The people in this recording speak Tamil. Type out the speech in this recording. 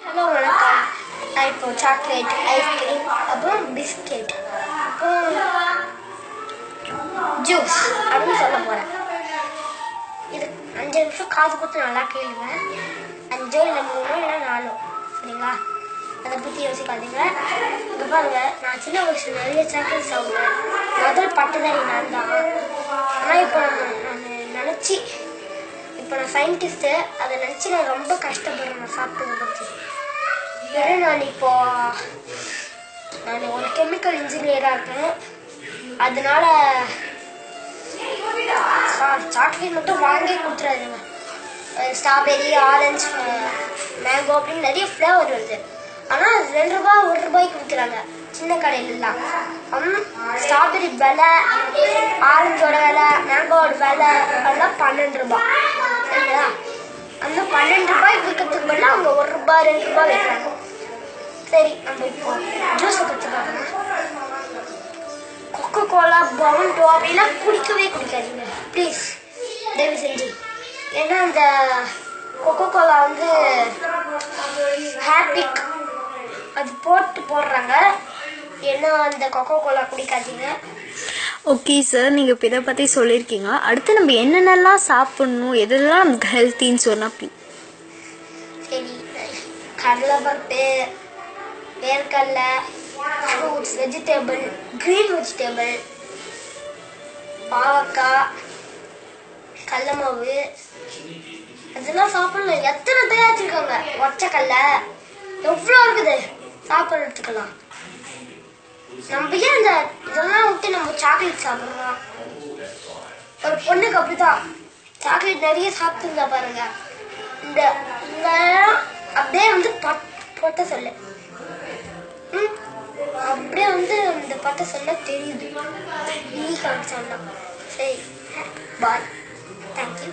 ஹலோ வணக்கம். நான் இப்போ சாக்லேட், ஐஸ்கிரீம், அப்புறம் பிஸ்கெட், அப்புறம் ஜூஸ் அப்படின்னு சொல்ல போகிறேன். இது 5 நிமிஷம் காது கொடுத்து நல்லா கேளுங்க. 5 இல்லை 3 இல்லை 4, சரிங்களா? அதை பற்றி யோசிக்காதீங்க. இங்கே பாருங்க, நான் சின்ன வயசுல நிறைய சாக்லேட் சாப்பிடுவேன். முதல் பட்டதாரி நான் தான். ஆனால் இப்போ நான் நினச்சி, இப்போ நான் சயின்டிஸ்ட்டு, அதை நினச்சி நான் ரொம்ப கஷ்டப்படுறேன். நான் சாப்பிட்டதை பற்றி ஏன்னா நான் ஒரு கெமிக்கல் இன்ஜினியராக இருக்கேன். அதனால சாக்லேட் மட்டும் வாங்கி கொடுத்துறாதுங்க. ஸ்ட்ராபெரி, ஆரஞ்சு, மேங்கோ அப்படின்னு நிறைய ஃப்ளேவர் வருது. ஆனால் 2 ரூபா 1 ரூபாய்க்கு விற்கிறாங்க சின்ன கடையிலலாம். ஸ்ட்ராபெரி விலை, ஆரஞ்சோட விலை, மேங்கோட விலை எல்லாம் 12 ரூபா, சரிங்களா? அந்த 12 ரூபாய்க்கு விற்கிறதுக்கு பதிலாக அவங்க 1 ரூபா 2 ரூபா விற்கிறாங்க. சரி, நம்ம இப்போ ஜூஸை பற்றி பார்க்கலாம். கொக்கோ கோலா, பவுண்டோ அப்படிலாம் குடிக்காதீங்க ப்ளீஸ், தயவு செஞ்சு. ஏன்னா அந்த கொக்கோ கோலா வந்து ஹாப்பிக் அது போடுறாங்க. ஏன்னா அந்த கொக்கோ கோலா குடிக்காதீங்க. ஓகே சார், நீங்கள் இப்போ இதை பற்றி சொல்லியிருக்கீங்க. அடுத்து நம்ம என்னென்னலாம் சாப்பிட்ணும், எதெல்லாம் நமக்கு ஹெல்த்தின்னு சொன்னால் ப்ளீஸ். சரி, கடலைப்பருப்பு, வேர்க்கடலை, ஃப்ரூட்ஸ், வெஜிடபிள், க்ரீன் வெஜிடபிள், பாவக்காய், கடல மாவு, அதெல்லாம் சாப்பிடணும். எத்தனை தயாரிச்சிருக்காங்க. ஒச்சக்கடலை எவ்வளோ இருக்குது சாப்பிட்றதுக்கெல்லாம். நம்ம ஏன் இதெல்லாம் விட்டு நம்ம சாக்லேட் சாப்பிட்றோம்? ஒரு பொண்ணுக்கு அப்படிதான் சாக்லேட் நிறைய சாப்பிட்டுருந்தா பாருங்க. இந்த அப்படியே வந்து பொட்ட சொல்லு, அப்படியே வந்து இந்த பட்ட சொல்ல தெரியுது. இன்னைக்கு சொன்னா. சரி, பாய், தேங்க்யூ.